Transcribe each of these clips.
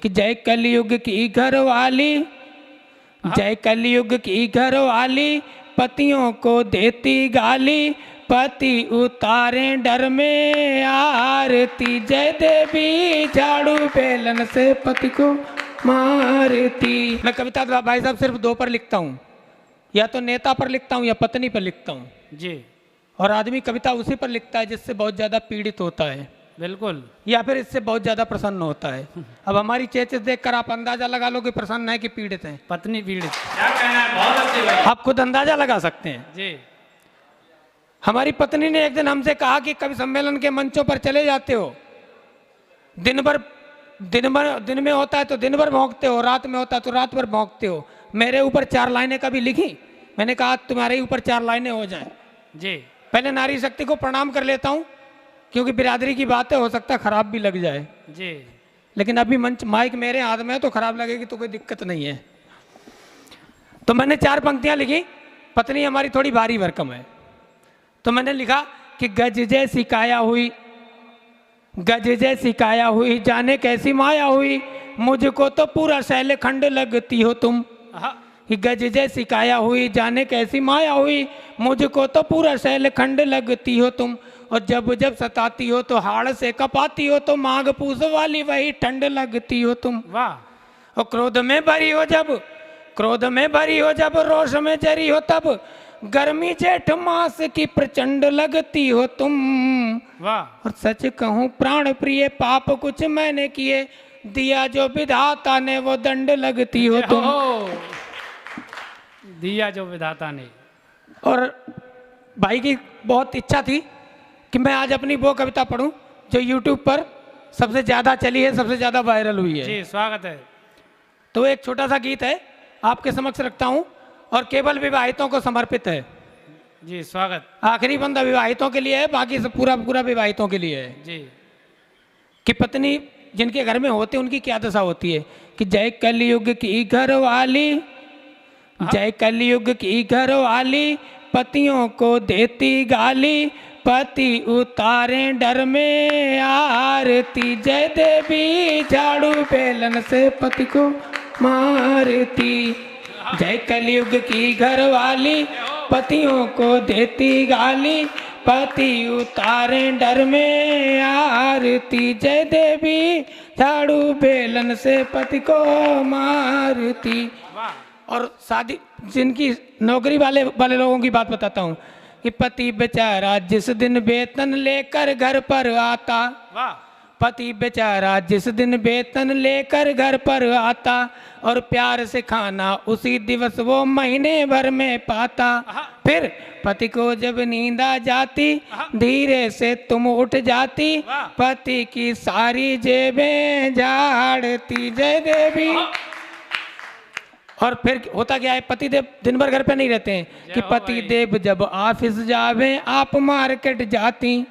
कि जय कलयुग की घर वाली, जय कलयुग की घर वाली, पतियों को देती गाली, पति उतारे डर में आरती, जय देवी झाड़ू बेलन से पति को मारती। मैं कविता भाई साहब सिर्फ दो पर लिखता हूँ, या तो नेता पर लिखता हूँ या पत्नी पर लिखता हूँ जी। और आदमी कविता उसी पर लिखता है जिससे बहुत ज्यादा पीड़ित होता है, बिल्कुल, या फिर इससे बहुत ज्यादा प्रसन्न होता है। अब हमारी चेचिस देखकर आप अंदाजा लगा लो कि प्रसन्न है कि पीड़ित है। पत्नी पीड़ित। क्या कहना है, बहुत अच्छी भाई। आप खुद अंदाजा लगा सकते हैं। जी। हमारी पत्नी ने एक दिन हमसे कहा कि कवि सम्मेलन के मंचों पर चले जाते हो, दिन में होता है तो दिन भर भौंकते हो, रात में होता है तो रात भर भौंकते हो, मेरे ऊपर 4 लाइनें कभी लिखी? मैंने कहा तुम्हारे ऊपर 4 लाइनें हो जाएं। जी। पहले नारी शक्ति को प्रणाम कर लेता हूं, क्योंकि बिरादरी की बात है, हो सकता है खराब भी लग जाए जी। लेकिन अभी मंच माइक मेरे हाथ में है तो खराब लगेगी तो कोई दिक्कत नहीं है। तो मैंने 4 पंक्तियां लिखी। पत्नी हमारी थोड़ी भारी भरकम है, तो मैंने लिखा कि गज जैसी काया हुई, गज जैसी काया हुई, जाने कैसी माया हुई, मुझको तो पूरा शैलखंड लगती हो तुम। कि गज जैसी काया हुई, जाने कैसी माया हुई, मुझको तो पूरा शैलखंड लगती हो तुम। और जब जब सताती हो तो हाड़ से कपाती हो, तो माघ पूस वाली वही ठंड लगती हो तुम। वाह। और क्रोध में भरी हो जब, क्रोध में भरी हो जब, रोष में जरी हो तब, गर्मी जेठ मास की प्रचंड लगती हो तुम। वाह। और सच कहूँ प्राण प्रिय, पाप कुछ मैंने किए, दिया जो विधाता ने वो दंड लगती हो तुम। दिया जो विधाता ने। और भाई की बहुत इच्छा थी कि मैं आज अपनी वो कविता पढ़ूं जो YouTube पर सबसे ज्यादा चली है, सबसे ज्यादा वायरल हुई है। जी, स्वागत है। तो एक छोटा सा गीत है, आपके समक्ष रखता हूं और केवल विवाहितों को समर्पित है। जी, स्वागत। आखिरी बंदा विवाहितों के लिए है, बाकी सब पूरा पूरा विवाहितों के लिए है। जी। कि पत्नी जिनके घर में होती है उनकी क्या दशा होती है। कि जय कलयुग की घर वाली, जय कलयुग की घर वाली, पतियों को देती गाली, पति उतारे डर में आरती, जय देवी झाड़ू बेलन से पति को मारती। जय कलयुग की घर वाली, पतियों को देती गाली, पति उतारे डर में आरती, जय देवी झाड़ू बेलन से पति को मारती। और शादी जिनकी नौकरी वाले लोगों की बात बताता हूँ कि पति बेचारा जिस दिन वेतन लेकर घर पर आता, पति बेचारा जिस दिन वेतन लेकर घर पर आता, और प्यार से खाना उसी दिवस वो महीने भर में पाता। फिर पति को जब नींद आ जाती, धीरे से तुम उठ जाती, पति की सारी जेबें झाड़ती, जय देवी। और फिर होता क्या है, पति देव दिन भर घर पे नहीं रहते हैं कि पति देव जब ऑफिस जावे आप मार्केट जाती,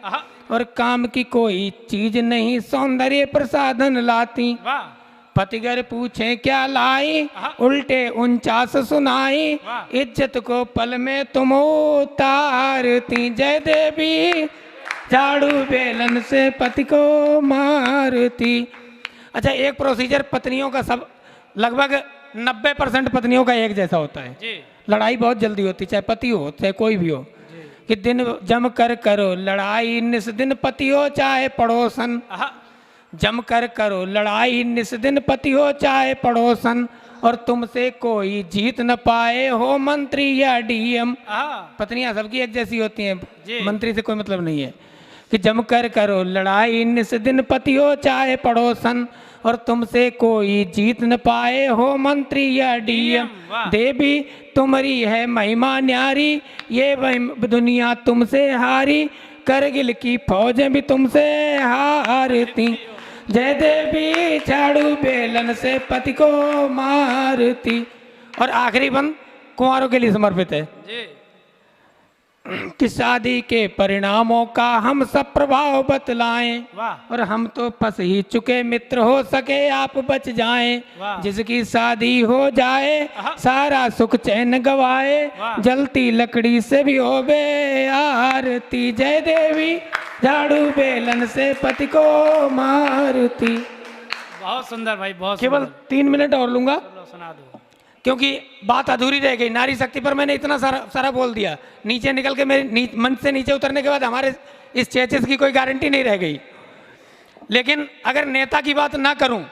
और काम की कोई चीज नहीं सौंदर्य प्रसाधन लाती। पति घर पूछे क्या लाई, उल्टे 49 सुनाई, इज्जत को पल में तुम उतारती, जय देवी झाड़ू बेलन से पति को मारती। अच्छा, एक प्रोसीजर पत्नियों का सब लगभग 90% पत्नियों का एक जैसा होता है। जी। लड़ाई बहुत जल्दी होती, चाहे पति हो चाहे कोई भी हो। कि दिन जम कर करो लड़ाई, निस दिन पति हो चाहे पड़ोसन, जम कर करो लड़ाई, निस दिन पति हो चाहे पड़ोसन, और तुमसे कोई जीत न पाए हो मंत्री या डीएम। पत्नियां सबकी एक जैसी होती हैं, मंत्री से कोई मतलब नहीं है। कि जम कर करो लड़ाई, निस दिन पति हो चाहे पड़ोसन, और तुमसे कोई जीत न पाए हो मंत्री या डीएम। देवी तुम्हारी है महिमा न्यारी, ये दुनिया तुमसे हारी, करगिल की फौजें भी तुमसे हारती, जय देवी झाड़ू बेलन से पति को मारती। और आखिरी बंद कुंवारों के लिए समर्पित है। जी। कि शादी के परिणामों का हम सब प्रभाव बतलाएं, और हम तो फंस ही चुके मित्र, हो सके आप बच जाएं। जिसकी शादी हो जाए सारा सुख चैन गवाए, जलती लकड़ी से भी होवे आरती, जय देवी झाड़ू बेलन से पति को मारती। बहुत सुंदर भाई, बहुत केवल सुंदर। 3 मिनट और लूंगा, चलो सुना दो। क्योंकि बात अधूरी रह गई। नारी शक्ति पर मैंने इतना सारा बोल दिया, नीचे निकल के मेरे मन से नीचे उतरने के बाद हमारे इस चेचिस की कोई गारंटी नहीं रह गई। लेकिन अगर नेता की बात ना करूं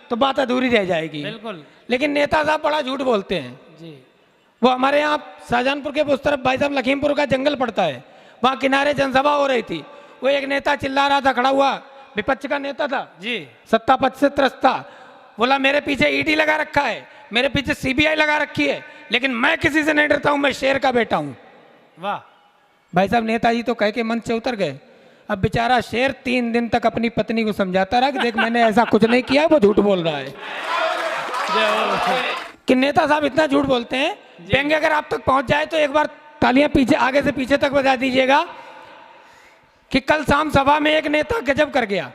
तो बात अधूरी रह जाएगी। बिल्कुल लेकिन नेता साहब बड़ा झूठ बोलते हैं। जी। वो हमारे यहाँ शाहजहानपुर के उस तरफ भाई साहब लखीमपुर का जंगल पड़ता है, वहाँ किनारे जनसभा हो रही थी। वो एक नेता चिल्ला रहा था, खड़ा हुआ, विपक्ष का नेता था जी। सत्ता पक्ष से त्रस्त था। बोला मेरे पीछे ईडी लगा रखा है, मेरे पीछे सीबीआई लगा रखी है, लेकिन मैं किसी से नहीं डरता हूं, मैं शेर का बेटा हूं। वाह। भाई साहब नेताजी तो कह के मंच से उतर गए। अब बेचारा शेर 3 दिन तक अपनी पत्नी को समझाता रहा कि देख मैंने ऐसा कुछ नहीं किया, वो झूठ बोल रहा है। कि नेता साहब इतना झूठ बोलते हैं। व्यंग्य अगर आप तक पहुंच जाए तो एक बार तालियां पीछे आगे से पीछे तक बजा दीजिएगा कि कल शाम सभा में एक नेता गजब कर गया।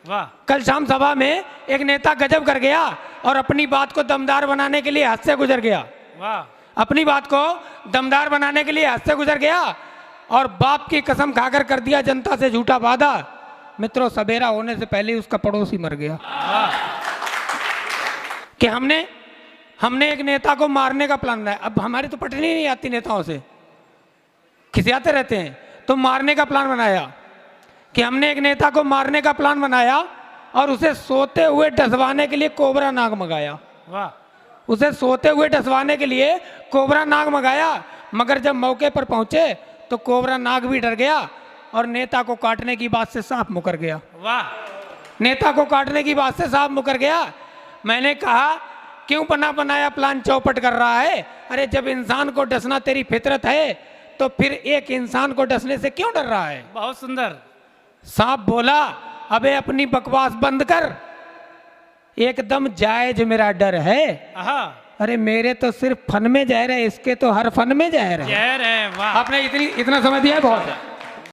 वाह। कल शाम सभा में एक नेता गजब कर गया और अपनी बात को दमदार बनाने के लिए हद से गुजर गया। वाह। अपनी बात को दमदार बनाने के लिए हद से गुजर गया और बाप की कसम खाकर कर दिया जनता से झूठा वादा। मित्रों, सवेरा होने से पहले ही उसका पड़ोसी मर गया। कि हमने एक नेता को मारने का प्लान बनाया। अब हमारी तो पटनी नहीं आती नेताओं से, खिसियाते रहते हैं। तो मारने का प्लान बनाया कि हमने एक नेता को मारने का प्लान बनाया और उसे सोते हुए डसवाने के लिए कोबरा नाग मंगाया। वाह। उसे सोते हुए डसवाने के लिए कोबरा नाग मंगाया, मगर जब मौके पर पहुंचे तो कोबरा नाग भी डर गया और नेता को काटने की बात से साफ मुकर गया। वाह। नेता को काटने की बात से साफ मुकर गया। मैंने कहा क्यों बनाया प्लान चौपट कर रहा है? अरे जब इंसान को डसना तेरी फितरत है तो फिर एक इंसान को डसने से क्यों डर रहा है? बहुत सुंदर। सांप बोला अबे अपनी बकवास बंद कर, एकदम जायज मेरा डर है। आहा। अरे मेरे तो सिर्फ फन में जहर है, इसके तो हर फन में जहर है। जहर है। वाह। आपने इतना समय दिया है, बहुत है।